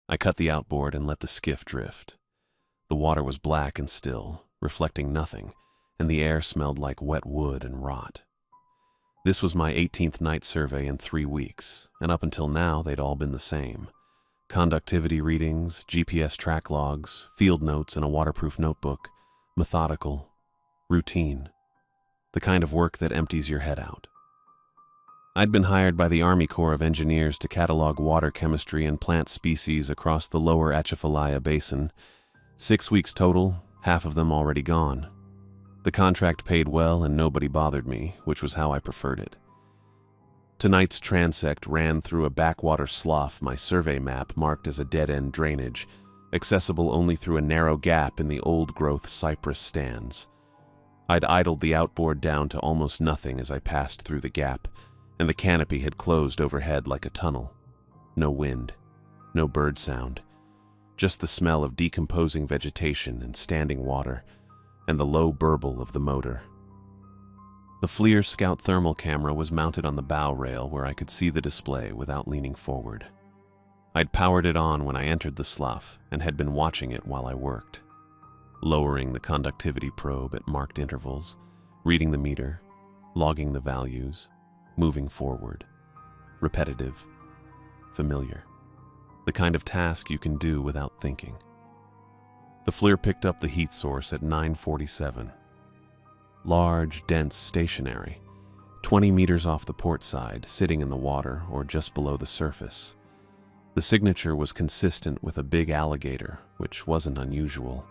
I cut the outboard and let the skiff drift. The water was black and still, reflecting nothing, and the air smelled like wet wood and rot. This was my 18th night survey in 3 weeks, and up until now they'd all been the same. Conductivity readings, GPS track logs, field notes in a waterproof notebook, methodical, routine. The kind of work that empties your head out. I'd been hired by the Army Corps of Engineers to catalog water chemistry and plant species across the lower Atchafalaya Basin. 6 weeks total, half of them already gone. The contract paid well and nobody bothered me, which was how I preferred it. Tonight's transect ran through a backwater slough my survey map marked as a dead-end drainage, accessible only through a narrow gap in the old-growth cypress stands. I'd idled the outboard down to almost nothing as I passed through the gap, and the canopy had closed overhead like a tunnel. No wind, no bird sound, just the smell of decomposing vegetation and standing water, and the low burble of the motor. The FLIR Scout thermal camera was mounted on the bow rail where I could see the display without leaning forward. I'd powered it on when I entered the slough and had been watching it while I worked, lowering the conductivity probe at marked intervals, reading the meter, logging the values, moving forward. Repetitive, familiar. The kind of task you can do without thinking. The FLIR picked up the heat source at 9:47. Large, dense, stationary, 20 meters off the port side, sitting in the water or just below the surface. The signature was consistent with a big alligator, which wasn't unusual.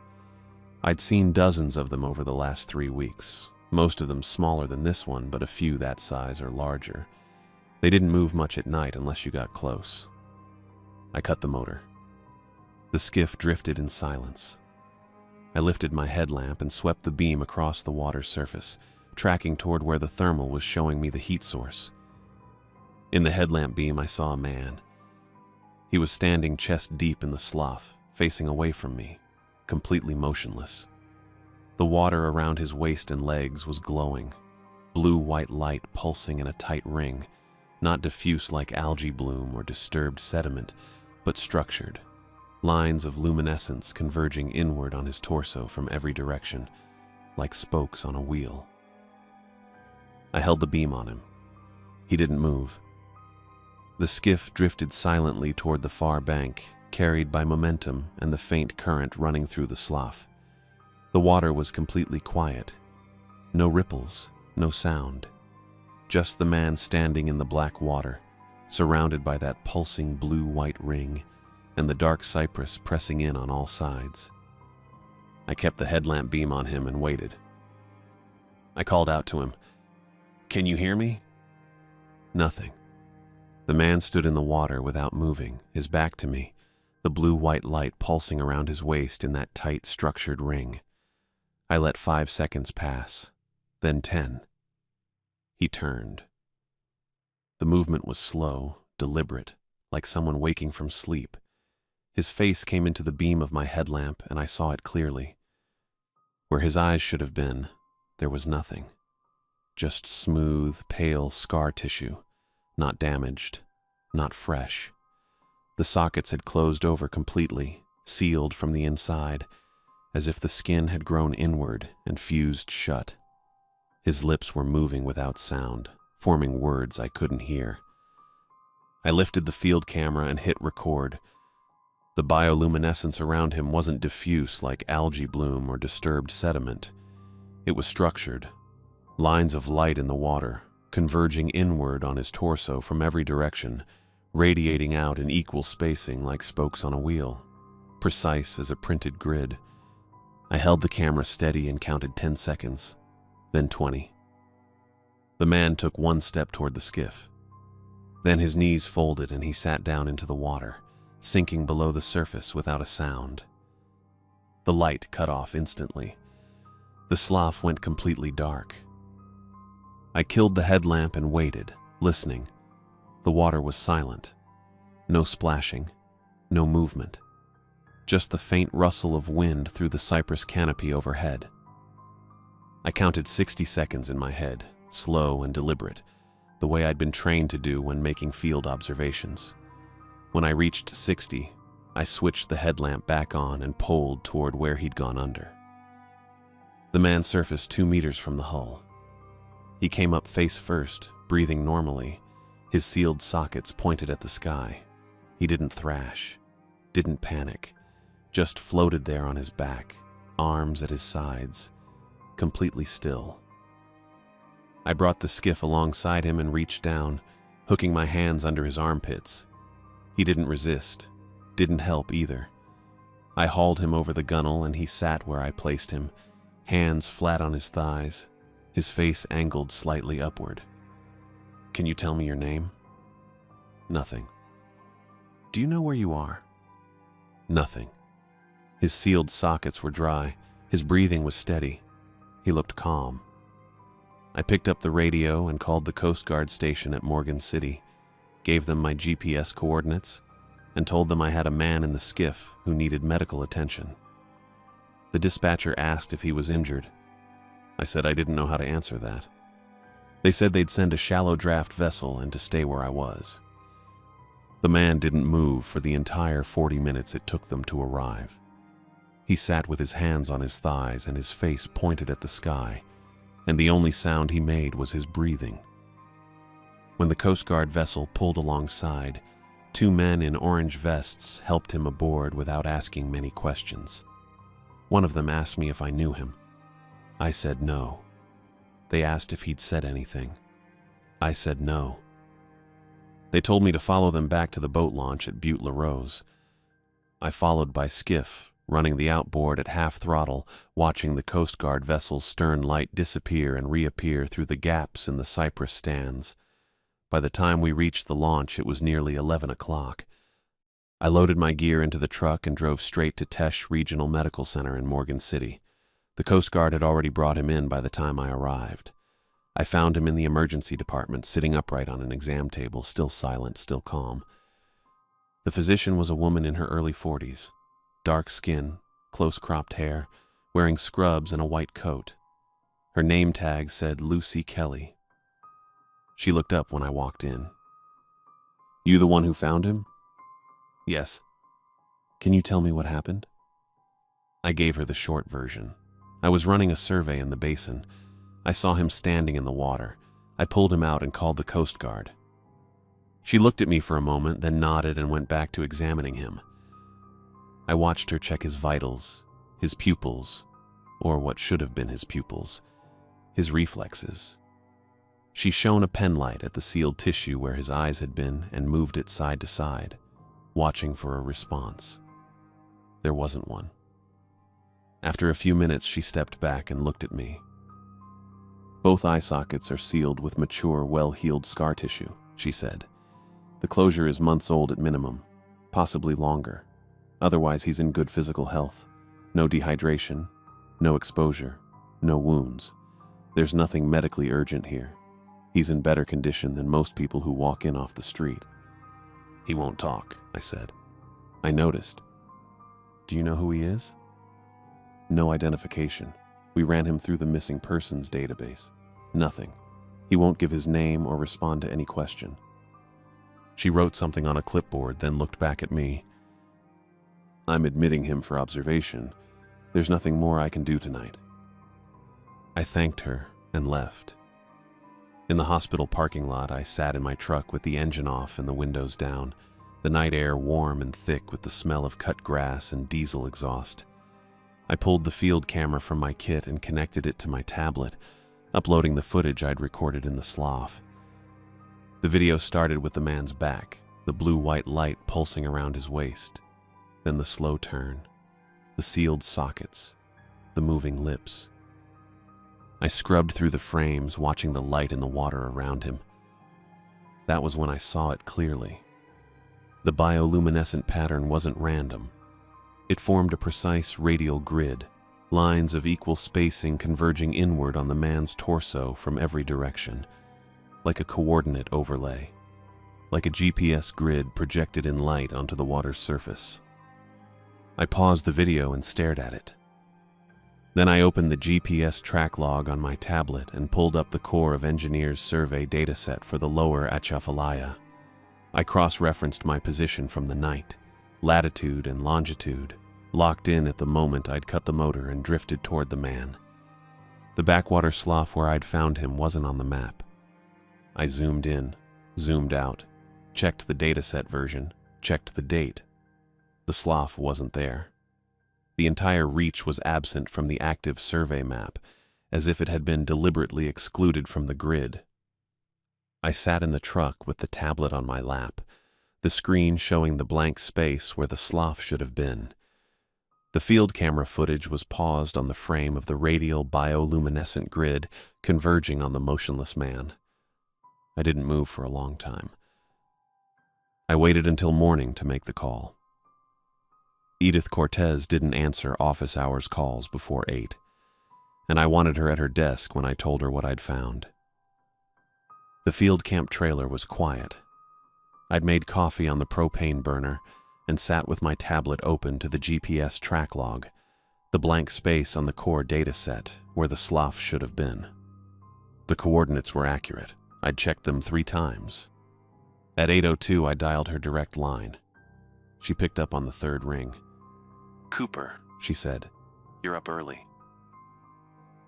I'd seen dozens of them over the last 3 weeks, most of them smaller than this one, but a few that size or larger. They didn't move much at night unless you got close. I cut the motor. The skiff drifted in silence. I lifted my headlamp and swept the beam across the water's surface, tracking toward where the thermal was showing me the heat source. In the headlamp beam, I saw a man. He was standing chest deep in the slough, facing away from me, completely motionless. The water around his waist and legs was glowing, blue-white light pulsing in a tight ring, not diffuse like algae bloom or disturbed sediment, but structured. Lines of luminescence converging inward on his torso from every direction, like spokes on a wheel. I held the beam on him. He didn't move. The skiff drifted silently toward the far bank, carried by momentum and the faint current running through the slough. The water was completely quiet. No ripples, no sound. Just the man standing in the black water, surrounded by that pulsing blue-white ring, and the dark cypress pressing in on all sides. I kept the headlamp beam on him and waited. I called out to him, "Can you hear me?" Nothing. The man stood in the water without moving, his back to me, the blue-white light pulsing around his waist in that tight, structured ring. I let 5 seconds pass, then 10. He turned. The movement was slow, deliberate, like someone waking from sleep. His face came into the beam of my headlamp, and I saw it clearly. Where his eyes should have been, there was nothing. Just smooth, pale scar tissue, not damaged, not fresh. The sockets had closed over completely, sealed from the inside, as if the skin had grown inward and fused shut. His lips were moving without sound, forming words I couldn't hear. I lifted the field camera and hit record. The bioluminescence around him wasn't diffuse like algae bloom or disturbed sediment. It was structured, lines of light in the water, converging inward on his torso from every direction, radiating out in equal spacing like spokes on a wheel, precise as a printed grid. I held the camera steady and counted 10 seconds, then 20. The man took 1 step toward the skiff. Then his knees folded and he sat down into the water, sinking below the surface without a sound. The light cut off instantly. The slough went completely dark. I killed the headlamp and waited, listening. The water was silent. No splashing, no movement. Just the faint rustle of wind through the cypress canopy overhead. I counted 60 seconds in my head, slow and deliberate, the way I'd been trained to do when making field observations. When I reached 60, I switched the headlamp back on and poled toward where he'd gone under. The man surfaced 2 meters from the hull. He came up face first, breathing normally, his sealed sockets pointed at the sky. He didn't thrash, didn't panic, just floated there on his back, arms at his sides, completely still. I brought the skiff alongside him and reached down, hooking my hands under his armpits. He didn't resist, didn't help either. I hauled him over the gunwale and he sat where I placed him, hands flat on his thighs, his face angled slightly upward. "Can you tell me your name?" "Nothing." "Do you know where you are?" "Nothing." His sealed sockets were dry, his breathing was steady. He looked calm. I picked up the radio and called the Coast Guard station at Morgan City, gave them my GPS coordinates, and told them I had a man in the skiff who needed medical attention. The dispatcher asked if he was injured. I said I didn't know how to answer that. They said they'd send a shallow draft vessel and to stay where I was. The man didn't move for the entire 40 minutes it took them to arrive. He sat with his hands on his thighs and his face pointed at the sky, and the only sound he made was his breathing. When the Coast Guard vessel pulled alongside, 2 men in orange vests helped him aboard without asking many questions. One of them asked me if I knew him. I said no. They asked if he'd said anything. I said no. They told me to follow them back to the boat launch at Butte La Rose. I followed by skiff, running the outboard at half throttle, watching the Coast Guard vessel's stern light disappear and reappear through the gaps in the cypress stands. By the time we reached the launch, it was nearly 11 o'clock. I loaded my gear into the truck and drove straight to Tesh Regional Medical Center in Morgan City. The Coast Guard had already brought him in by the time I arrived. I found him in the emergency department, sitting upright on an exam table, still silent, still calm. The physician was a woman in her early 40s. Dark skin, close-cropped hair, wearing scrubs and a white coat. Her name tag said Lucy Kelly. She looked up when I walked in. "You the one who found him?" "Yes." "Can you tell me what happened?" I gave her the short version. I was running a survey in the basin. I saw him standing in the water. I pulled him out and called the Coast Guard. She looked at me for a moment, then nodded and went back to examining him. I watched her check his vitals, his pupils, or what should have been his pupils, his reflexes. She shone a penlight at the sealed tissue where his eyes had been and moved it side to side, watching for a response. There wasn't one. After a few minutes, she stepped back and looked at me. "Both eye sockets are sealed with mature, well-healed scar tissue," she said. "The closure is months old at minimum, possibly longer. Otherwise, he's in good physical health. No dehydration, no exposure, no wounds. There's nothing medically urgent here. He's in better condition than most people who walk in off the street." "He won't talk," I said. "I noticed." "Do you know who he is?" "No identification. We ran him through the missing persons database. Nothing. He won't give his name or respond to any question." She wrote something on a clipboard, then looked back at me. "I'm admitting him for observation. There's nothing more I can do tonight." I thanked her and left. In the hospital parking lot, I sat in my truck with the engine off and the windows down, the night air warm and thick with the smell of cut grass and diesel exhaust. I pulled the field camera from my kit and connected it to my tablet, uploading the footage I'd recorded in the slough. The video started with the man's back, the blue-white light pulsing around his waist. Then the slow turn, the sealed sockets, the moving lips. I scrubbed through the frames, watching the light in the water around him. That was when I saw it clearly. The bioluminescent pattern wasn't random. It formed a precise radial grid, lines of equal spacing converging inward on the man's torso from every direction, like a coordinate overlay, like a GPS grid projected in light onto the water's surface. I paused the video and stared at it. Then I opened the GPS track log on my tablet and pulled up the Corps of Engineers survey dataset for the lower Atchafalaya. I cross-referenced my position from the night, latitude and longitude, locked in at the moment I'd cut the motor and drifted toward the man. The backwater slough where I'd found him wasn't on the map. I zoomed in, zoomed out, checked the dataset version, checked the date. The slough wasn't there. The entire reach was absent from the active survey map, as if it had been deliberately excluded from the grid. I sat in the truck with the tablet on my lap, the screen showing the blank space where the slough should have been. The field camera footage was paused on the frame of the radial bioluminescent grid converging on the motionless man. I didn't move for a long time. I waited until morning to make the call. Edith Cortez didn't answer office hours calls before 8, and I wanted her at her desk when I told her what I'd found. The field camp trailer was quiet. I'd made coffee on the propane burner and sat with my tablet open to the GPS track log, the blank space on the core data set where the slough should have been. The coordinates were accurate. I'd checked them 3 times. At 8:02, I dialed her direct line. She picked up on the 3rd ring. "Cooper," she said, "you're up early."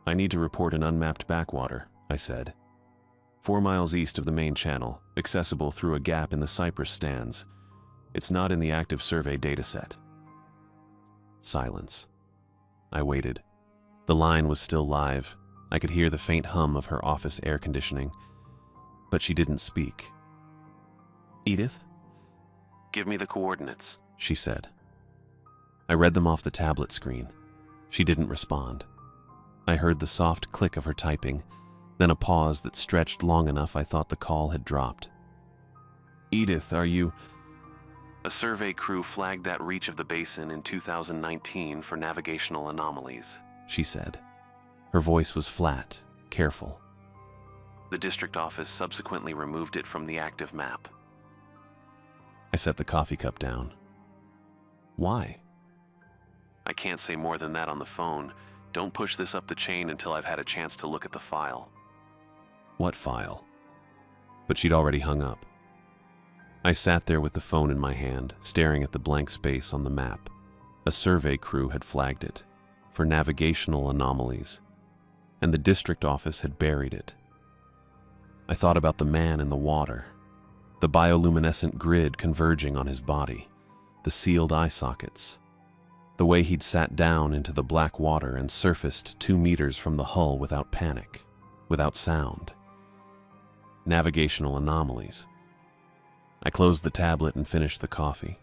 "I need to report an unmapped backwater," I said. 4 miles east of the main channel, accessible through a gap in the cypress stands. It's not in the active survey dataset. Silence. I waited. The line was still live. I could hear the faint hum of her office air conditioning, but she didn't speak. "Edith?" "Give me the coordinates," she said. I read them off the tablet screen. She didn't respond. I heard the soft click of her typing, then a pause that stretched long enough I thought the call had dropped. "Edith, are you—" "A survey crew flagged that reach of the basin in 2019 for navigational anomalies," she said. Her voice was flat, careful. "The district office subsequently removed it from the active map." I set the coffee cup down. "Why?" "I can't say more than that on the phone. Don't push this up the chain until I've had a chance to look at the file." "What file?" But she'd already hung up. I sat there with the phone in my hand, staring at the blank space on the map. A survey crew had flagged it for navigational anomalies, and the district office had buried it. I thought about the man in the water, the bioluminescent grid converging on his body, the sealed eye sockets, the way he'd sat down into the black water and surfaced 2 meters from the hull without panic, without sound. Navigational anomalies. I closed the tablet and finished the coffee.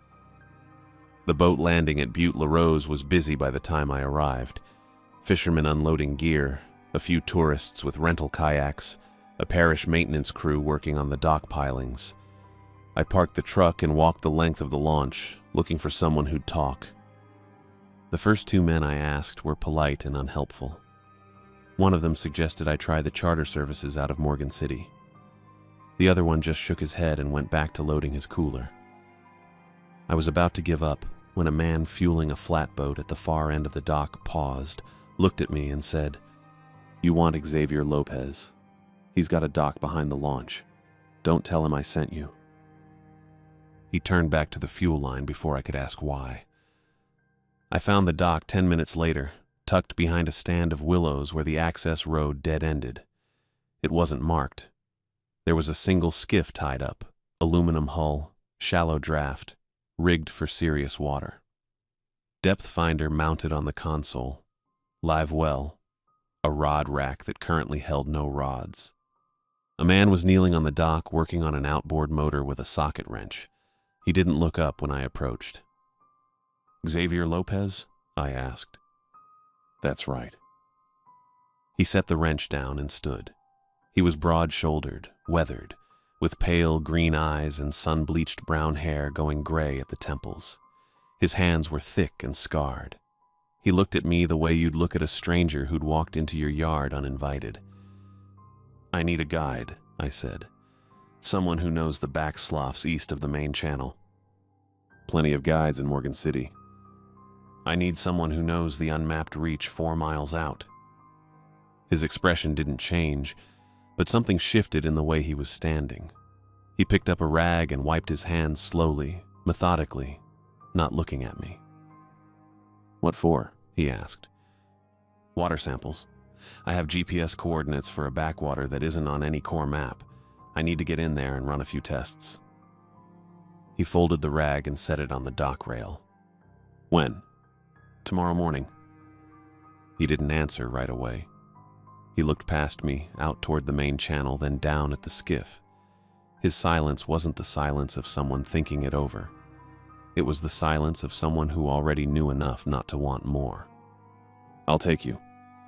The boat landing at Butte La Rose was busy by the time I arrived. Fishermen unloading gear, a few tourists with rental kayaks, a parish maintenance crew working on the dock pilings. I parked the truck and walked the length of the launch, looking for someone who'd talk. The first 2 men I asked were polite and unhelpful. One of them suggested I try the charter services out of Morgan City. The other one just shook his head and went back to loading his cooler. I was about to give up when a man fueling a flatboat at the far end of the dock paused, looked at me and said, "You want Xavier Lopez. He's got a dock behind the launch. Don't tell him I sent you." He turned back to the fuel line before I could ask why. I found the dock 10 minutes later, tucked behind a stand of willows where the access road dead-ended. It wasn't marked. There was a single skiff tied up, aluminum hull, shallow draft, rigged for serious water. Depth finder mounted on the console, live well, a rod rack that currently held no rods. A man was kneeling on the dock working on an outboard motor with a socket wrench. He didn't look up when I approached. "Xavier Lopez?" I asked. "That's right." He set the wrench down and stood. He was broad-shouldered, weathered, with pale green eyes and sun-bleached brown hair going gray at the temples. His hands were thick and scarred. He looked at me the way you'd look at a stranger who'd walked into your yard uninvited. "I need a guide," I said. "Someone who knows the back sloughs east of the main channel." "Plenty of guides in Morgan City." "I need someone who knows the unmapped reach 4 miles out." His expression didn't change, but something shifted in the way he was standing. He picked up a rag and wiped his hands slowly, methodically, not looking at me. "What for?" he asked. "Water samples. I have GPS coordinates for a backwater that isn't on any core map. I need to get in there and run a few tests." He folded the rag and set it on the dock rail. "When?" "Tomorrow morning." He didn't answer right away. He looked past me, out toward the main channel, then down at the skiff. His silence wasn't the silence of someone thinking it over. It was the silence of someone who already knew enough not to want more. "I'll take you,"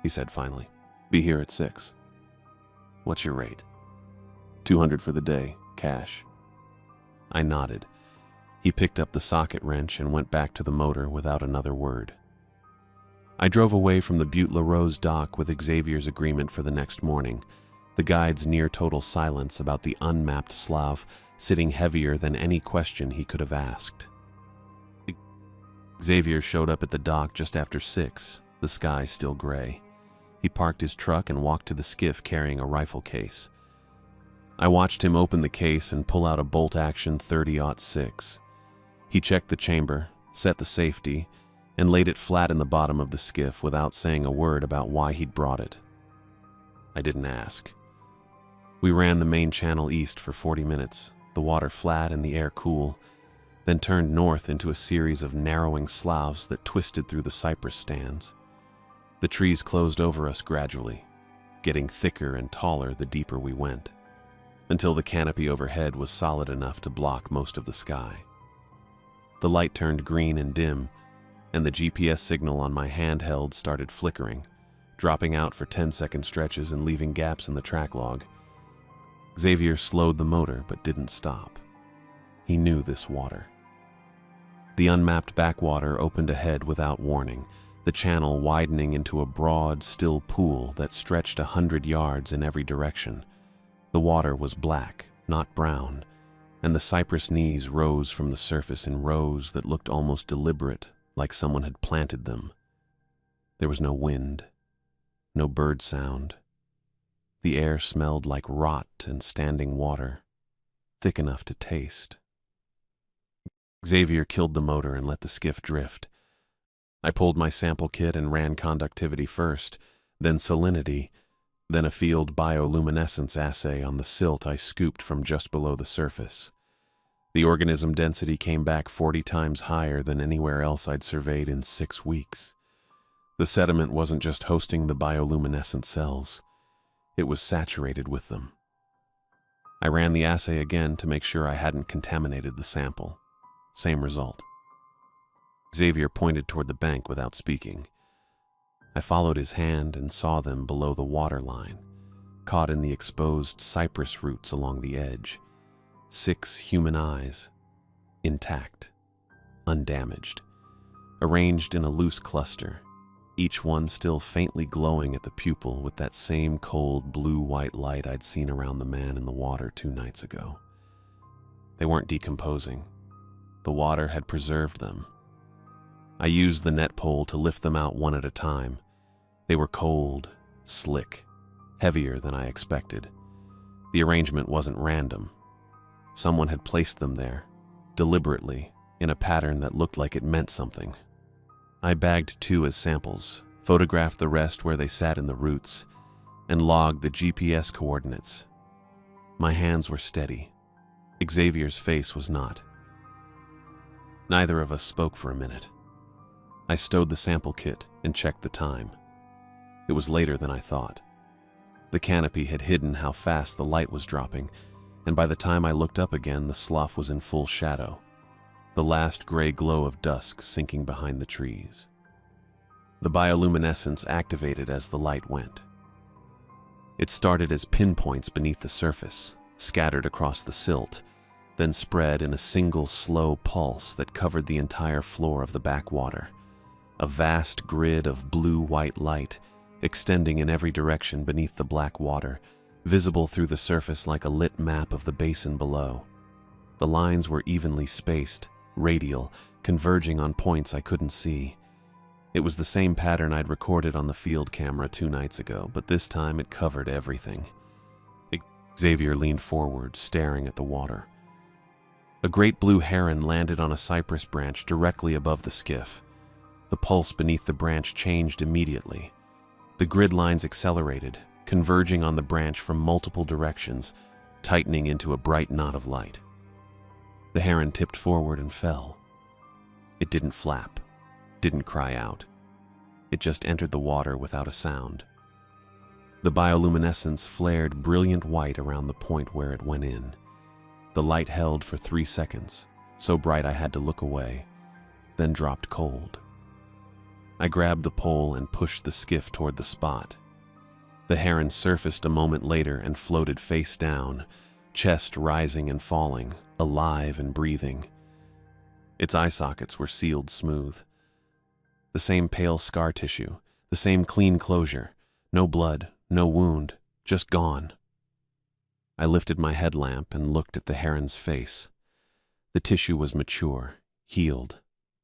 he said finally. "Be here at 6. "What's your rate?" "200 for the day, cash." I nodded. He picked up the socket wrench and went back to the motor without another word. I drove away from the Butte La Rose dock with Xavier's agreement for the next morning, the guide's near-total silence about the unmapped Slav sitting heavier than any question he could have asked. Xavier showed up at the dock just after 6, the sky still gray. He parked his truck and walked to the skiff carrying a rifle case. I watched him open the case and pull out a bolt-action 30-06. He checked the chamber, set the safety, and laid it flat in the bottom of the skiff without saying a word about why he'd brought it. I didn't ask. We ran the main channel east for 40 minutes, the water flat and the air cool, then turned north into a series of narrowing sloughs that twisted through the cypress stands. The trees closed over us gradually, getting thicker and taller the deeper we went, until the canopy overhead was solid enough to block most of the sky. The light turned green and dim, and the GPS signal on my handheld started flickering, dropping out for 10-second stretches and leaving gaps in the track log. Xavier slowed the motor but didn't stop. He knew this water. The unmapped backwater opened ahead without warning, the channel widening into a broad, still pool that stretched 100 yards in every direction. The water was black, not brown, and the cypress knees rose from the surface in rows that looked almost deliberate, like someone had planted them. There was no wind, no bird sound. The air smelled like rot and standing water, thick enough to taste. Xavier killed the motor and let the skiff drift. I pulled my sample kit and ran conductivity first, then salinity, then a field bioluminescence assay on the silt I scooped from just below the surface. The organism density came back 40 times higher than anywhere else I'd surveyed in 6 weeks. The sediment wasn't just hosting the bioluminescent cells. It was saturated with them. I ran the assay again to make sure I hadn't contaminated the sample. Same result. Xavier pointed toward the bank without speaking. I followed his hand and saw them below the water line, caught in the exposed cypress roots along the edge. 6 human eyes, intact, undamaged, arranged in a loose cluster, each one still faintly glowing at the pupil with that same cold blue-white light I'd seen around the man in the water 2 nights ago. They weren't decomposing. The water had preserved them. I used the net pole to lift them out one at a time. They were cold, slick, heavier than I expected. The arrangement wasn't random. Someone had placed them there, deliberately, in a pattern that looked like it meant something. I bagged 2 as samples, photographed the rest where they sat in the roots, and logged the GPS coordinates. My hands were steady. Xavier's face was not. Neither of us spoke for a minute. I stowed the sample kit and checked the time. It was later than I thought. The canopy had hidden how fast the light was dropping, and by the time I looked up again, the slough was in full shadow, the last gray glow of dusk sinking behind the trees. The bioluminescence activated as the light went. It started as pinpoints beneath the surface, scattered across the silt, then spread in a single slow pulse that covered the entire floor of the backwater, a vast grid of blue-white light extending in every direction beneath the black water, visible through the surface like a lit map of the basin below. The lines were evenly spaced, radial, converging on points I couldn't see. It was the same pattern I'd recorded on the field camera 2 nights ago, but this time it covered everything. Xavier leaned forward, staring at the water. A great blue heron landed on a cypress branch directly above the skiff. The pulse beneath the branch changed immediately. The grid lines accelerated, converging on the branch from multiple directions, tightening into a bright knot of light. The heron tipped forward and fell. It didn't flap, didn't cry out. It just entered the water without a sound. The bioluminescence flared brilliant white around the point where it went in. The light held for 3 seconds, so bright I had to look away, then dropped cold. I grabbed the pole and pushed the skiff toward the spot. The heron surfaced a moment later and floated face down, chest rising and falling, alive and breathing. Its eye sockets were sealed smooth. The same pale scar tissue, the same clean closure, no blood, no wound, just gone. I lifted my headlamp and looked at the heron's face. The tissue was mature, healed,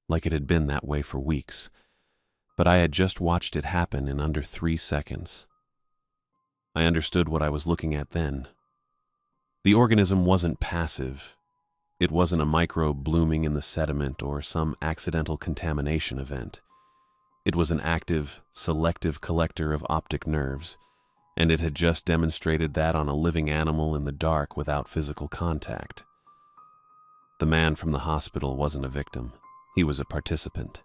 like it had been that way for weeks, but I had just watched it happen in under 3 seconds. I understood what I was looking at then. The organism wasn't passive. It wasn't a microbe blooming in the sediment or some accidental contamination event. It was an active, selective collector of optic nerves, and it had just demonstrated that on a living animal in the dark without physical contact. The man from the hospital wasn't a victim. He was a participant.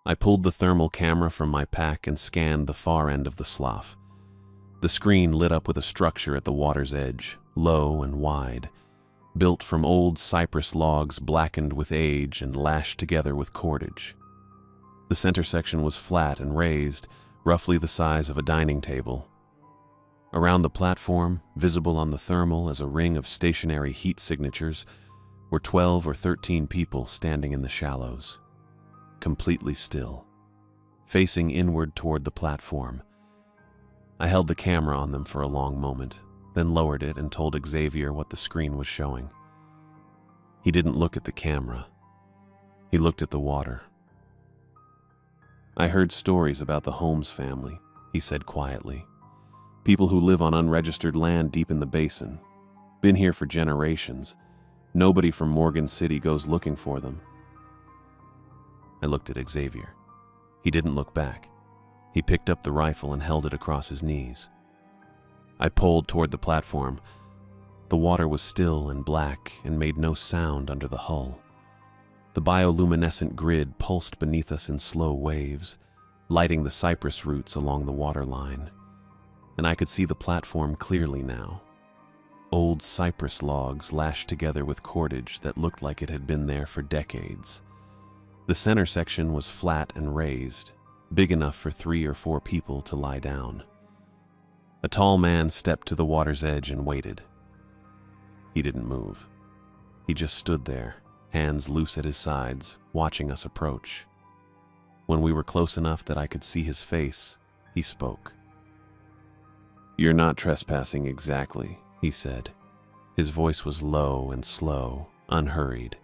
I pulled the thermal camera from my pack and scanned the far end of the slough. The screen lit up with a structure at the water's edge, low and wide, built from old cypress logs blackened with age and lashed together with cordage. The center section was flat and raised, roughly the size of a dining table. Around the platform, visible on the thermal as a ring of stationary heat signatures, were 12 or 13 people standing in the shallows, completely still, facing inward toward the platform. I held the camera on them for a long moment, then lowered it and told Xavier what the screen was showing. He didn't look at the camera. He looked at the water. "I heard stories about the Holmes family," he said quietly. "People who live on unregistered land deep in the basin. Been here for generations. Nobody from Morgan City goes looking for them." I looked at Xavier. He didn't look back. He picked up the rifle and held it across his knees. I pulled toward the platform. The water was still and black and made no sound under the hull. The bioluminescent grid pulsed beneath us in slow waves, lighting the cypress roots along the waterline. And I could see the platform clearly now. Old cypress logs lashed together with cordage that looked like it had been there for decades. The center section was flat and raised, big enough for 3 or 4 people to lie down. A tall man stepped to the water's edge and waited. He didn't move. He just stood there, hands loose at his sides, watching us approach. When we were close enough that I could see his face, he spoke. "You're not trespassing exactly," he said. His voice was low and slow, unhurried.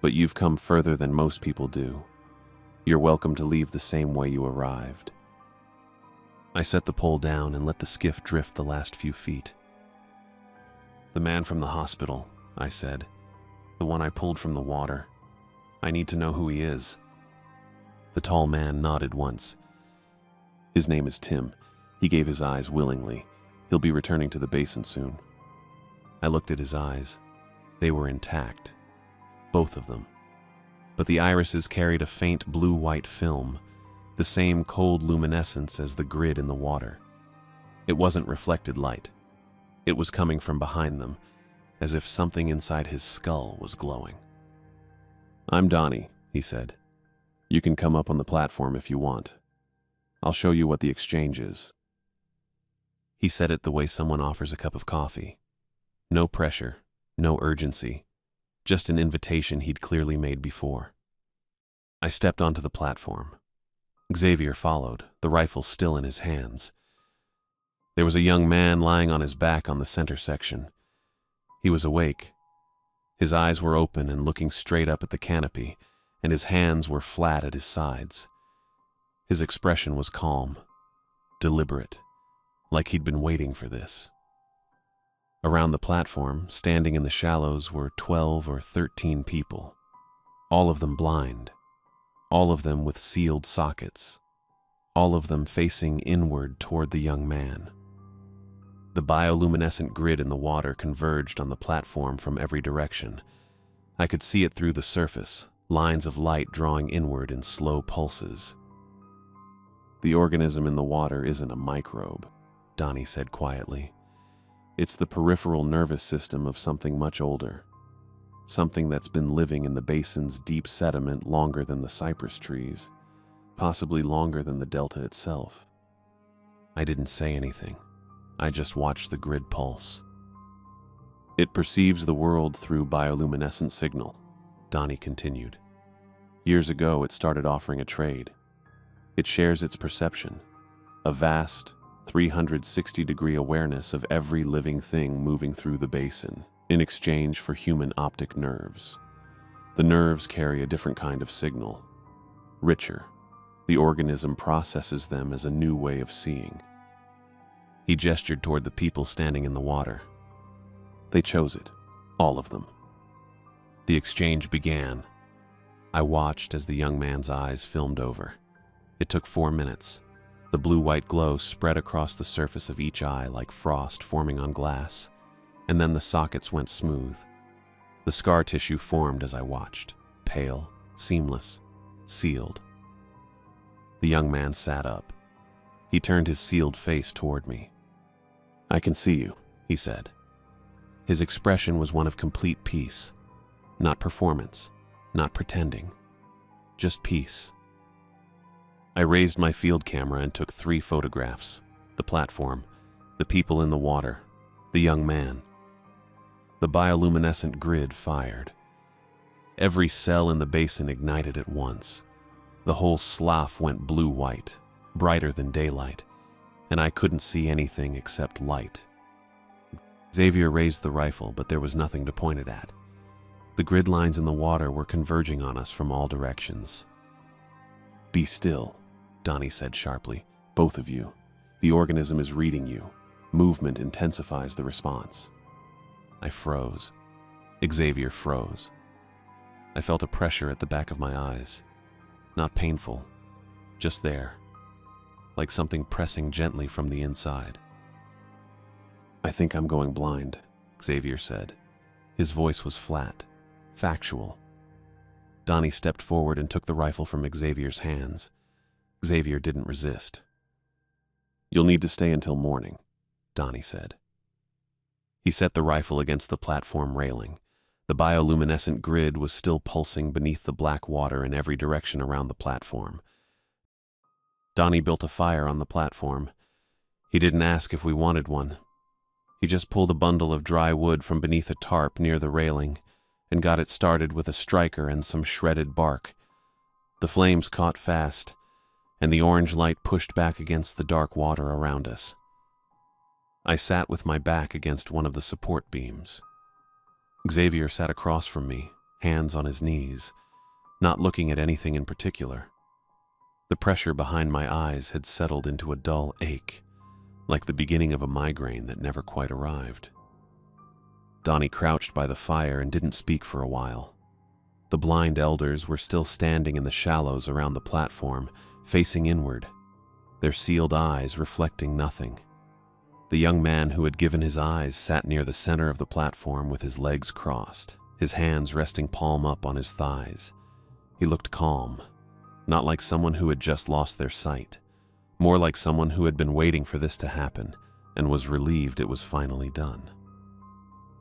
"But you've come further than most people do. You're welcome to leave the same way you arrived." I set the pole down and let the skiff drift the last few feet. "The man from the hospital," I said. "The one I pulled from the water. I need to know who he is." The tall man nodded once. "His name is Tim. He gave his eyes willingly. He'll be returning to the basin soon." I looked at his eyes. They were intact. Both of them. But the irises carried a faint blue-white film, the same cold luminescence as the grid in the water. It wasn't reflected light. It was coming from behind them, as if something inside his skull was glowing. "I'm Donnie," he said. "You can come up on the platform if you want. I'll show you what the exchange is." He said it the way someone offers a cup of coffee. No pressure, no urgency, just an invitation he'd clearly made before. I stepped onto the platform. Xavier followed, the rifle still in his hands. There was a young man lying on his back on the center section. He was awake. His eyes were open and looking straight up at the canopy, and his hands were flat at his sides. His expression was calm, deliberate, like he'd been waiting for this. Around the platform, standing in the shallows, were 12 or 13 people, all of them blind, all of them with sealed sockets, all of them facing inward toward the young man. The bioluminescent grid in the water converged on the platform from every direction. I could see it through the surface, lines of light drawing inward in slow pulses. "The organism in the water isn't a microbe," Donnie said quietly. "It's the peripheral nervous system of something much older, something that's been living in the basin's deep sediment longer than the cypress trees, possibly longer than the delta itself." I didn't say anything. I just watched the grid pulse. "It perceives the world through bioluminescent signal," Donnie continued. "Years ago, it started offering a trade. It shares its perception, a vast, 360-degree awareness of every living thing moving through the basin, in exchange for human optic nerves. The nerves carry a different kind of signal. Richer, the organism processes them as a new way of seeing." He gestured toward the people standing in the water. "They chose it, all of them." The exchange began. I watched as the young man's eyes filmed over. It took 4 minutes. The blue-white glow spread across the surface of each eye like frost forming on glass, and then the sockets went smooth. The scar tissue formed as I watched, pale, seamless, sealed. The young man sat up. He turned his sealed face toward me. "I can see you," he said. His expression was one of complete peace. Not performance, not pretending, just peace. I raised my field camera and took 3 photographs: the platform, the people in the water, the young man. The bioluminescent grid fired. Every cell in the basin ignited at once. The whole slough went blue-white, brighter than daylight, and I couldn't see anything except light. Xavier raised the rifle, but there was nothing to point it at. The grid lines in the water were converging on us from all directions. "Be still," Donnie said sharply. "Both of you. The organism is reading you. Movement intensifies the response." I froze. Xavier froze. I felt a pressure at the back of my eyes. Not painful, just there, like something pressing gently from the inside. "I think I'm going blind," Xavier said. His voice was flat, factual. Donnie stepped forward and took the rifle from Xavier's hands. Xavier didn't resist. "You'll need to stay until morning," Donnie said. He set the rifle against the platform railing. The bioluminescent grid was still pulsing beneath the black water in every direction around the platform. Donnie built a fire on the platform. He didn't ask if we wanted one. He just pulled a bundle of dry wood from beneath a tarp near the railing and got it started with a striker and some shredded bark. The flames caught fast, and the orange light pushed back against the dark water around us. I sat with my back against one of the support beams. Xavier sat across from me, hands on his knees, not looking at anything in particular. The pressure behind my eyes had settled into a dull ache, like the beginning of a migraine that never quite arrived. Donnie crouched by the fire and didn't speak for a while. The blind elders were still standing in the shallows around the platform, facing inward, their sealed eyes reflecting nothing. The young man who had given his eyes sat near the center of the platform with his legs crossed, his hands resting palm up on his thighs. He looked calm, not like someone who had just lost their sight, more like someone who had been waiting for this to happen and was relieved it was finally done.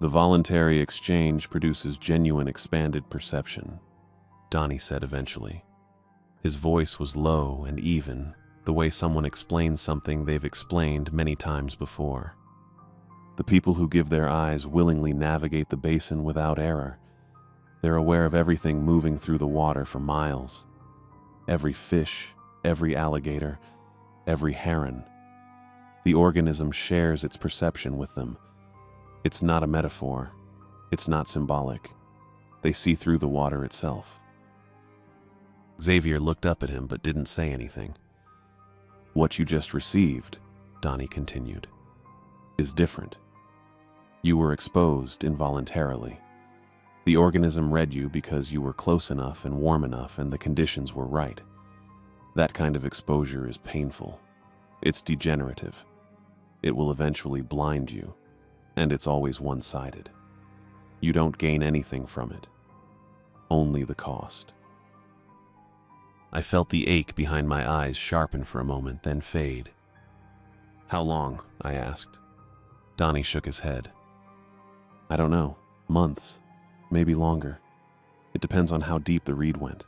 "The voluntary exchange produces genuine expanded perception," Donnie said eventually. His voice was low and even, the way someone explains something they've explained many times before. "The people who give their eyes willingly navigate the basin without error. They're aware of everything moving through the water for miles. Every fish, every alligator, every heron. The organism shares its perception with them. It's not a metaphor. It's not symbolic. They see through the water itself." Xavier looked up at him but didn't say anything. "What you just received," Donnie continued, "is different. You were exposed involuntarily. The organism read you because you were close enough and warm enough and the conditions were right. That kind of exposure is painful. It's degenerative. It will eventually blind you, and it's always one-sided. You don't gain anything from it, only the cost. I felt the ache behind my eyes sharpen for a moment, then fade. "How long?" I asked. Donnie shook his head. "I don't know. Months. Maybe longer. It depends on how deep the read went."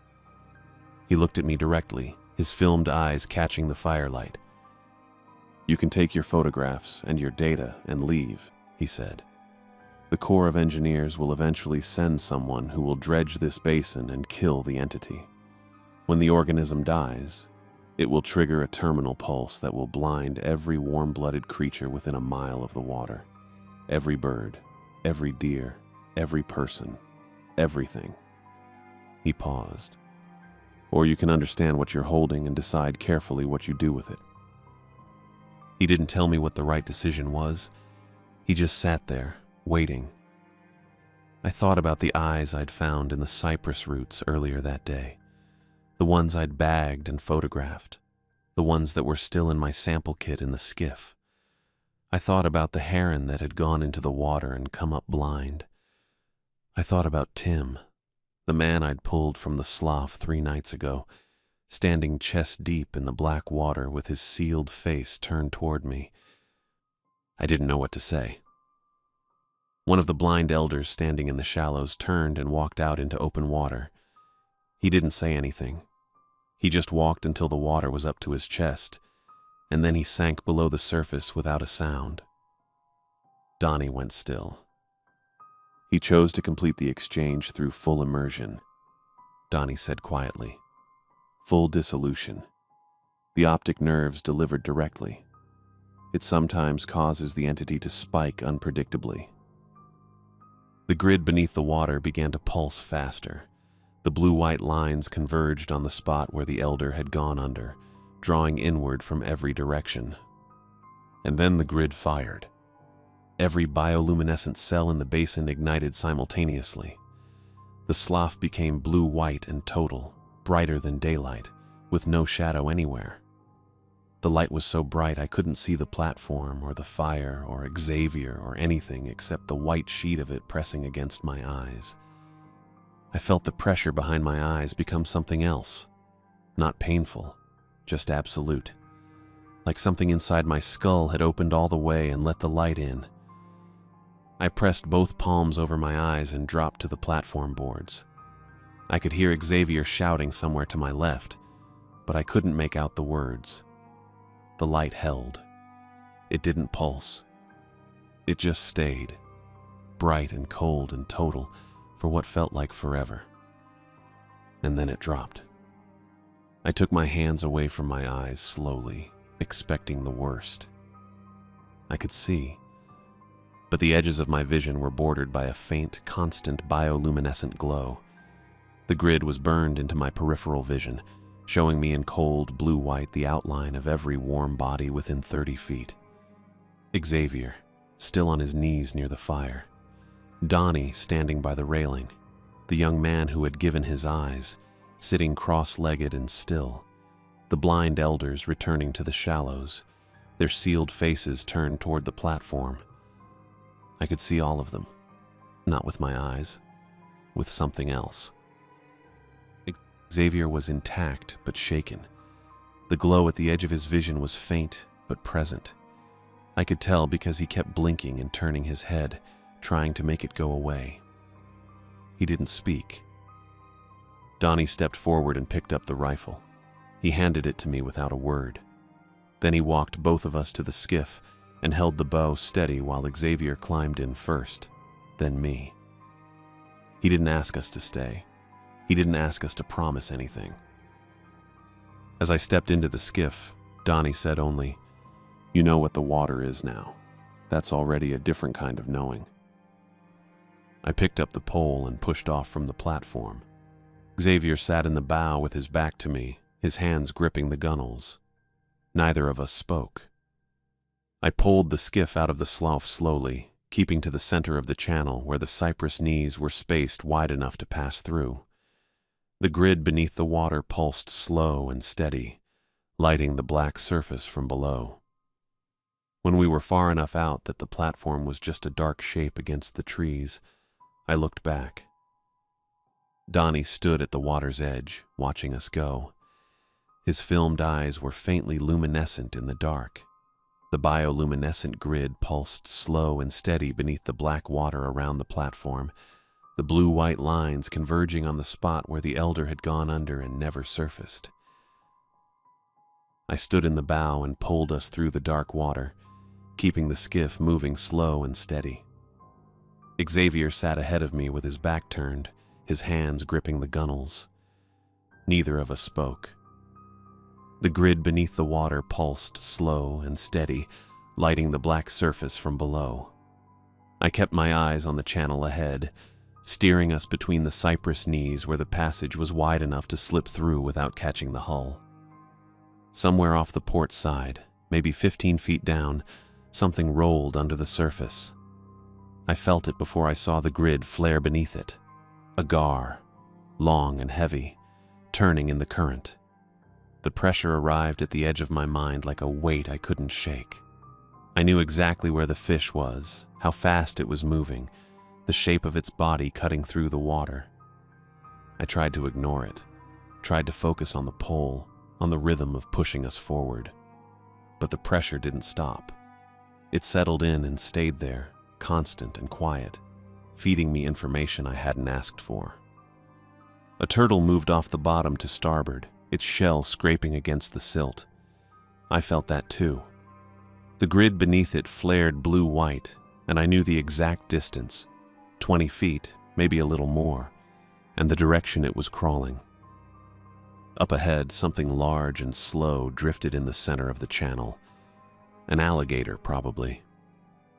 He looked at me directly, his filmed eyes catching the firelight. "You can take your photographs and your data and leave," he said. "The Corps of Engineers will eventually send someone who will dredge this basin and kill the entity. When the organism dies, it will trigger a terminal pulse that will blind every warm-blooded creature within a mile of the water. Every bird, every deer, every person, everything." He paused. "Or you can understand what you're holding and decide carefully what you do with it." He didn't tell me what the right decision was. He just sat there, waiting. I thought about the eyes I'd found in the cypress roots earlier that day, the ones I'd bagged and photographed, the ones that were still in my sample kit in the skiff. I thought about the heron that had gone into the water and come up blind. I thought about Tim, the man I'd pulled from the slough 3 nights ago, standing chest deep in the black water with his sealed face turned toward me. I didn't know what to say. One of the blind elders standing in the shallows turned and walked out into open water. He didn't say anything. He just walked until the water was up to his chest, and then he sank below the surface without a sound. Donnie went still. "He chose to complete the exchange through full immersion," Donnie said quietly. "Full dissolution. The optic nerves delivered directly. It sometimes causes the entity to spike unpredictably." The grid beneath the water began to pulse faster. The blue-white lines converged on the spot where the elder had gone under, drawing inward from every direction. And then the grid fired. Every bioluminescent cell in the basin ignited simultaneously. The slough became blue-white and total, brighter than daylight, with no shadow anywhere. The light was so bright I couldn't see the platform or the fire or Xavier or anything except the white sheet of it pressing against my eyes. I felt the pressure behind my eyes become something else. Not painful, just absolute. Like something inside my skull had opened all the way and let the light in. I pressed both palms over my eyes and dropped to the platform boards. I could hear Xavier shouting somewhere to my left, but I couldn't make out the words. The light held. It didn't pulse. It just stayed, bright and cold and total, for what felt like forever. And then it dropped. I took my hands away from my eyes slowly, expecting the worst. I could see, but the edges of my vision were bordered by a faint, constant bioluminescent glow. The grid was burned into my peripheral vision, showing me in cold blue-white the outline of every warm body within 30 feet. Xavier, still on his knees near the fire. Donnie standing by the railing, the young man who had given his eyes, sitting cross-legged and still. The blind elders returning to the shallows, their sealed faces turned toward the platform. I could see all of them, not with my eyes, with something else. Xavier was intact but shaken. The glow at the edge of his vision was faint but present. I could tell because he kept blinking and turning his head, trying to make it go away. He didn't speak. Donnie stepped forward and picked up the rifle. He handed it to me without a word. Then he walked both of us to the skiff and held the bow steady while Xavier climbed in first, then me. He didn't ask us to stay. He didn't ask us to promise anything. As I stepped into the skiff, Donnie said only, "You know what the water is now. That's already a different kind of knowing." I picked up the pole and pushed off from the platform. Xavier sat in the bow with his back to me, his hands gripping the gunwales. Neither of us spoke. I pulled the skiff out of the slough slowly, keeping to the center of the channel where the cypress knees were spaced wide enough to pass through. The grid beneath the water pulsed slow and steady, lighting the black surface from below. When we were far enough out that the platform was just a dark shape against the trees, I looked back. Donnie stood at the water's edge, watching us go. His filmed eyes were faintly luminescent in the dark. The bioluminescent grid pulsed slow and steady beneath the black water around the platform, the blue-white lines converging on the spot where the elder had gone under and never surfaced. I stood in the bow and pulled us through the dark water, keeping the skiff moving slow and steady. Xavier sat ahead of me with his back turned, his hands gripping the gunnels. Neither of us spoke. The grid beneath the water pulsed slow and steady, lighting the black surface from below. I kept my eyes on the channel ahead, steering us between the cypress knees where the passage was wide enough to slip through without catching the hull. Somewhere off the port side, maybe 15 feet down, something rolled under the surface. I felt it before I saw the grid flare beneath it. A gar, long and heavy, turning in the current. The pressure arrived at the edge of my mind like a weight I couldn't shake. I knew exactly where the fish was, how fast it was moving, the shape of its body cutting through the water. I tried to ignore it, tried to focus on the pole, on the rhythm of pushing us forward. But the pressure didn't stop. It settled in and stayed there, constant and quiet, feeding me information I hadn't asked for. A turtle moved off the bottom to starboard, its shell scraping against the silt. I felt that too. The grid beneath it flared blue-white, and I knew the exact distance, 20 feet, maybe a little more, and the direction it was crawling. Up ahead, something large and slow drifted in the center of the channel. An alligator, probably.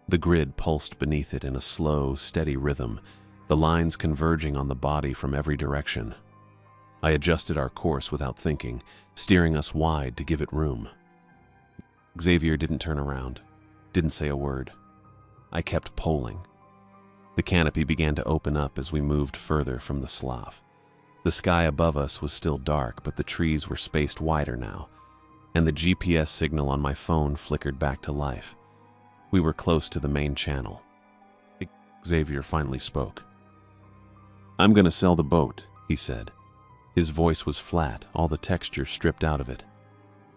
The grid pulsed beneath it in a slow, steady rhythm, the lines converging on the body from every direction. I adjusted our course without thinking, steering us wide to give it room. Xavier didn't turn around, didn't say a word. I kept poling. The canopy began to open up as we moved further from the slough. The sky above us was still dark, but the trees were spaced wider now, and the GPS signal on my phone flickered back to life. We were close to the main channel. Xavier finally spoke. "I'm going to sell the boat," he said. His voice was flat, all the texture stripped out of it.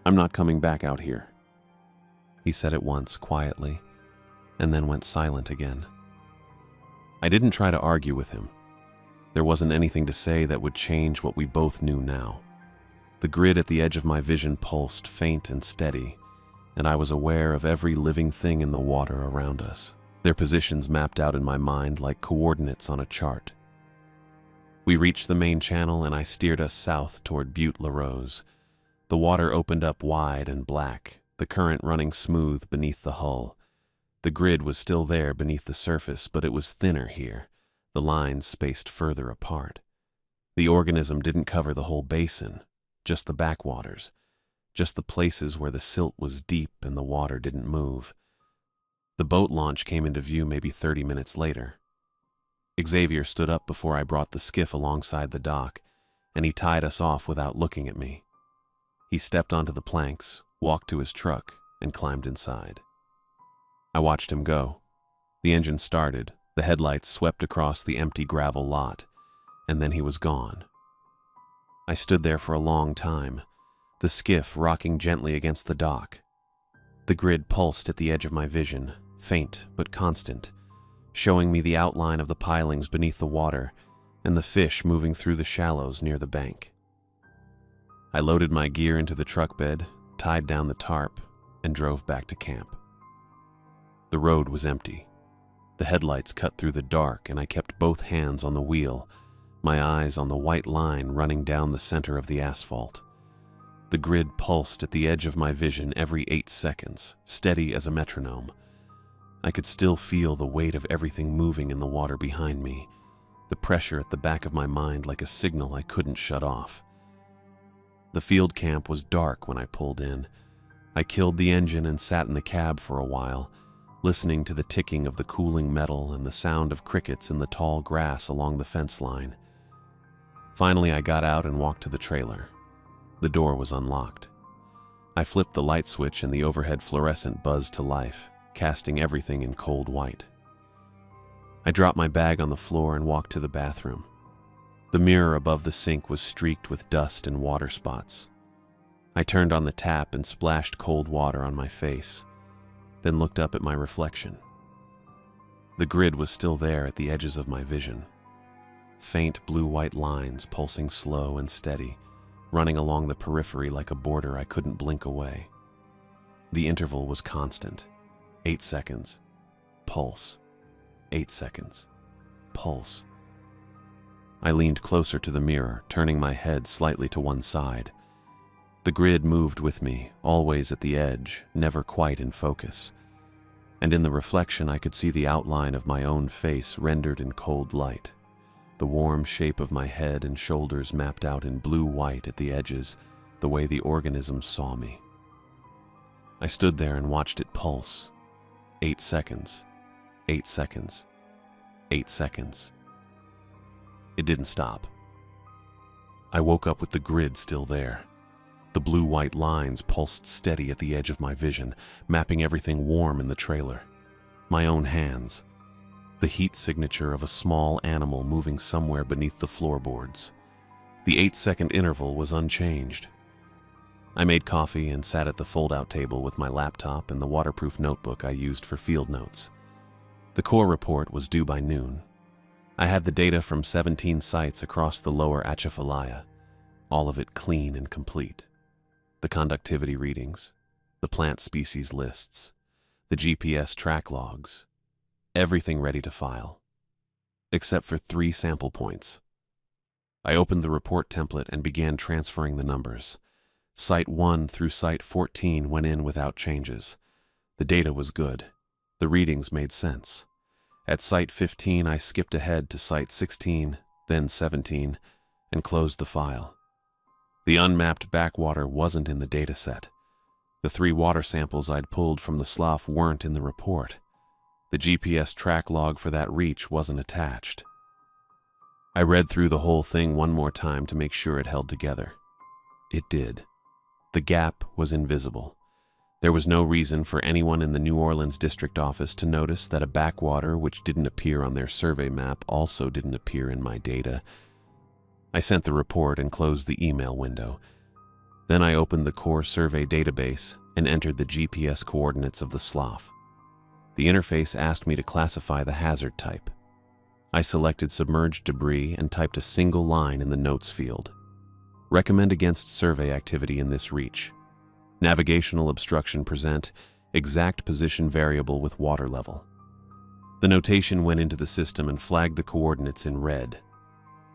"I'm not coming back out here." He said it once, quietly, and then went silent again. I didn't try to argue with him. There wasn't anything to say that would change what we both knew now. The grid at the edge of my vision pulsed faint and steady, and I was aware of every living thing in the water around us, their positions mapped out in my mind like coordinates on a chart. We reached the main channel and I steered us south toward Butte La Rose. The water opened up wide and black, the current running smooth beneath the hull. The grid was still there beneath the surface, but it was thinner here, the lines spaced further apart. The organism didn't cover the whole basin, just the backwaters, just the places where the silt was deep and the water didn't move. The boat launch came into view maybe 30 minutes later. Xavier stood up before I brought the skiff alongside the dock, and he tied us off without looking at me. He stepped onto the planks, walked to his truck, and climbed inside. I watched him go. The engine started, the headlights swept across the empty gravel lot, and then he was gone. I stood there for a long time, the skiff rocking gently against the dock. The grid pulsed at the edge of my vision, faint but constant, showing me the outline of the pilings beneath the water and the fish moving through the shallows near the bank. I loaded my gear into the truck bed, tied down the tarp, and drove back to camp. The road was empty. The headlights cut through the dark, and I kept both hands on the wheel, my eyes on the white line running down the center of the asphalt. The grid pulsed at the edge of my vision every 8 seconds, steady as a metronome. I could still feel the weight of everything moving in the water behind me, the pressure at the back of my mind like a signal I couldn't shut off. The field camp was dark when I pulled in. I killed the engine and sat in the cab for a while, listening to the ticking of the cooling metal and the sound of crickets in the tall grass along the fence line. Finally, I got out and walked to the trailer. The door was unlocked. I flipped the light switch and the overhead fluorescent buzzed to life, casting everything in cold white. I dropped my bag on the floor and walked to the bathroom. The mirror above the sink was streaked with dust and water spots. I turned on the tap and splashed cold water on my face, then looked up at my reflection. The grid was still there at the edges of my vision. Faint blue-white lines pulsing slow and steady, running along the periphery like a border I couldn't blink away. The interval was constant. 8 seconds. Pulse. 8 seconds. Pulse. I leaned closer to the mirror, turning my head slightly to one side. The grid moved with me, always at the edge, never quite in focus. And in the reflection I could see the outline of my own face rendered in cold light. The warm shape of my head and shoulders mapped out in blue-white at the edges, the way the organism saw me. I stood there and watched it pulse. 8 seconds. 8 seconds. 8 seconds. It didn't stop. I woke up with the grid still there. The blue-white lines pulsed steady at the edge of my vision, mapping everything warm in the trailer. My own hands. The heat signature of a small animal moving somewhere beneath the floorboards. The 8-second interval was unchanged. I made coffee and sat at the fold-out table with my laptop and the waterproof notebook I used for field notes. The core report was due by noon. I had the data from 17 sites across the lower Atchafalaya, all of it clean and complete. The conductivity readings, the plant species lists, the GPS track logs, everything ready to file, except for 3 sample points. I opened the report template and began transferring the numbers. Site 1 through Site 14 went in without changes. The data was good. The readings made sense. At Site 15, I skipped ahead to Site 16, then 17, and closed the file. The unmapped backwater wasn't in the dataset. The 3 water samples I'd pulled from the slough weren't in the report. The GPS track log for that reach wasn't attached. I read through the whole thing one more time to make sure it held together. It did. The gap was invisible. There was no reason for anyone in the New Orleans district office to notice that a backwater which didn't appear on their survey map also didn't appear in my data. I sent the report and closed the email window. Then I opened the core survey database and entered the GPS coordinates of the slough. The interface asked me to classify the hazard type. I selected submerged debris and typed a single line in the notes field. Recommend against survey activity in this reach. Navigational obstruction present, exact position variable with water level. The notation went into the system and flagged the coordinates in red,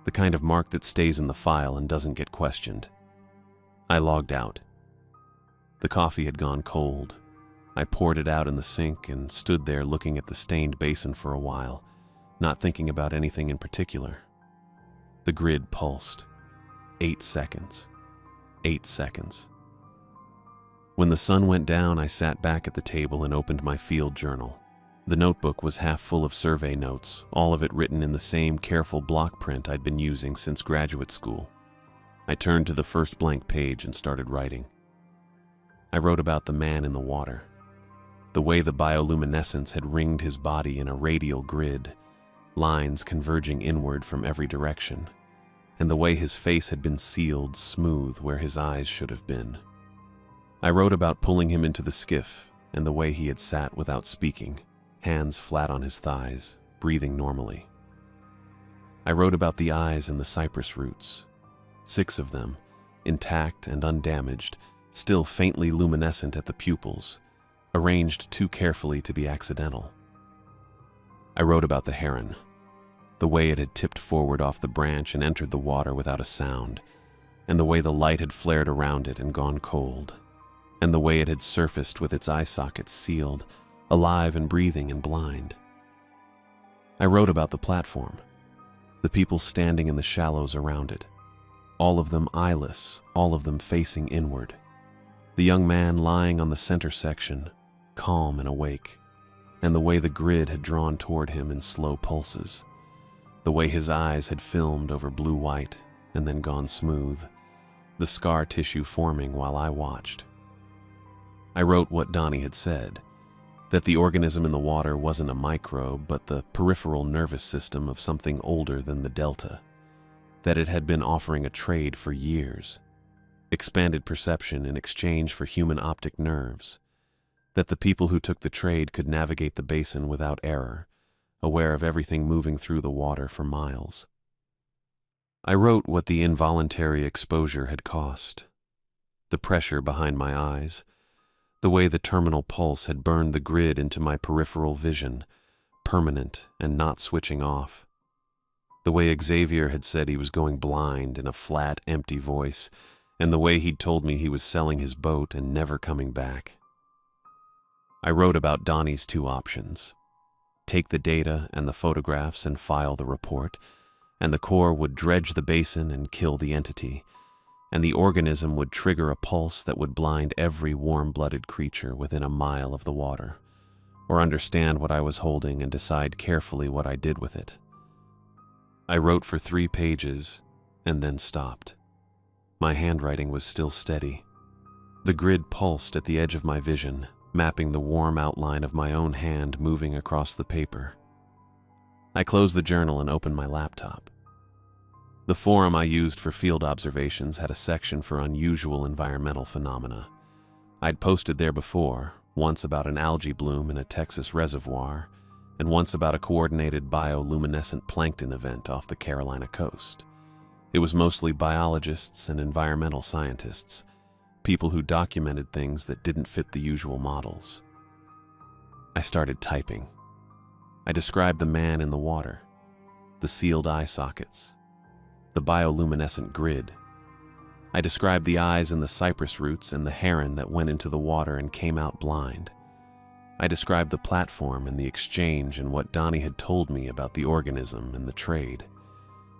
the kind of mark that stays in the file and doesn't get questioned. I logged out. The coffee had gone cold. I poured it out in the sink and stood there looking at the stained basin for a while, not thinking about anything in particular. The grid pulsed. 8 seconds. 8 seconds. When the sun went down, I sat back at the table and opened my field journal. The notebook was half full of survey notes, all of it written in the same careful block print I'd been using since graduate school. I turned to the first blank page and started writing. I wrote about the man in the water, the way the bioluminescence had ringed his body in a radial grid, lines converging inward from every direction, and the way his face had been sealed smooth where his eyes should have been. I wrote about pulling him into the skiff and the way he had sat without speaking, hands flat on his thighs, breathing normally. I wrote about the eyes and the cypress roots, 6 of them, intact and undamaged, still faintly luminescent at the pupils, arranged too carefully to be accidental. I wrote about the heron, the way it had tipped forward off the branch and entered the water without a sound, and the way the light had flared around it and gone cold, and the way it had surfaced with its eye sockets sealed, alive and breathing and blind. I wrote about the platform, the people standing in the shallows around it, all of them eyeless, all of them facing inward. The young man lying on the center section, calm and awake. and the way the grid had drawn toward him in slow pulses, the way his eyes had filmed over blue-white and then gone smooth, the scar tissue forming while I watched. I wrote what Donnie had said, that the organism in the water wasn't a microbe but the peripheral nervous system of something older than the Delta, that it had been offering a trade for years, expanded perception in exchange for human optic nerves, that the people who took the trade could navigate the basin without error, aware of everything moving through the water for miles. I wrote what the involuntary exposure had cost, the pressure behind my eyes, the way the terminal pulse had burned the grid into my peripheral vision, permanent and not switching off, the way Xavier had said he was going blind in a flat, empty voice, and the way he'd told me he was selling his boat and never coming back. I wrote about Donnie's two options: take the data and the photographs and file the report, and the Corps would dredge the basin and kill the entity, and the organism would trigger a pulse that would blind every warm-blooded creature within a mile of the water, or understand what I was holding and decide carefully what I did with it. I wrote for 3 pages and then stopped. My handwriting was still steady. The grid pulsed at the edge of my vision, mapping the warm outline of my own hand moving across the paper. I closed the journal and opened my laptop. The forum I used for field observations had a section for unusual environmental phenomena. I'd posted there before, once about an algae bloom in a Texas reservoir, and once about a coordinated bioluminescent plankton event off the Carolina coast. It was mostly biologists and environmental scientists, people who documented things that didn't fit the usual models. I started typing. I described the man in the water, the sealed eye sockets, the bioluminescent grid. I described the eyes in the cypress roots and the heron that went into the water and came out blind. I described the platform and the exchange and what Donnie had told me about the organism and the trade.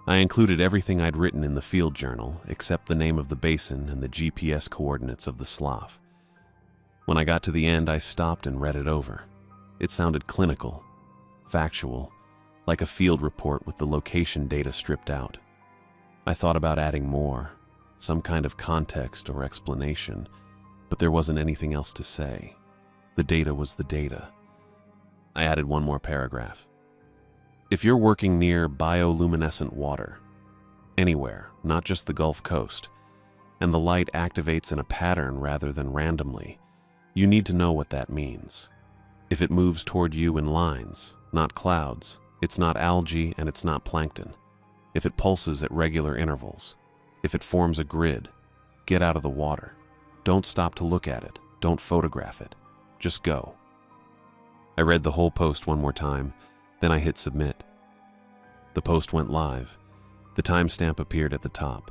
I included everything I'd written in the field journal except the name of the basin and the GPS coordinates of the slough. When I got to the end, I stopped and read it over. It sounded clinical, factual, like a field report with the location data stripped out. I thought about adding more, some kind of context or explanation, but there wasn't anything else to say. The data was the data. I added one more paragraph. If you're working near bioluminescent water, anywhere, not just the Gulf Coast, and the light activates in a pattern rather than randomly, you need to know what that means. If it moves toward you in lines, not clouds, it's not algae and it's not plankton. If it pulses at regular intervals, if it forms a grid, get out of the water. Don't stop to look at it. Don't photograph it. Just go. I read the whole post one more time, then I hit submit. The post went live. The timestamp appeared at the top.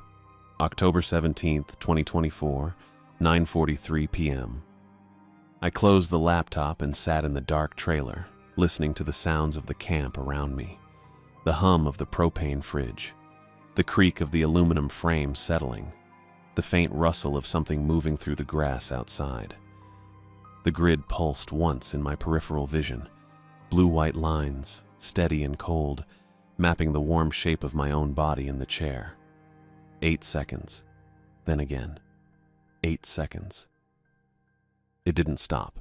October 17th, 2024, 9:43 p.m. I closed the laptop and sat in the dark trailer, listening to the sounds of the camp around me. The hum of the propane fridge, the creak of the aluminum frame settling, the faint rustle of something moving through the grass outside. The grid pulsed once in my peripheral vision, blue-white lines, steady and cold, mapping the warm shape of my own body in the chair. 8 seconds, then again. 8 seconds. It didn't stop.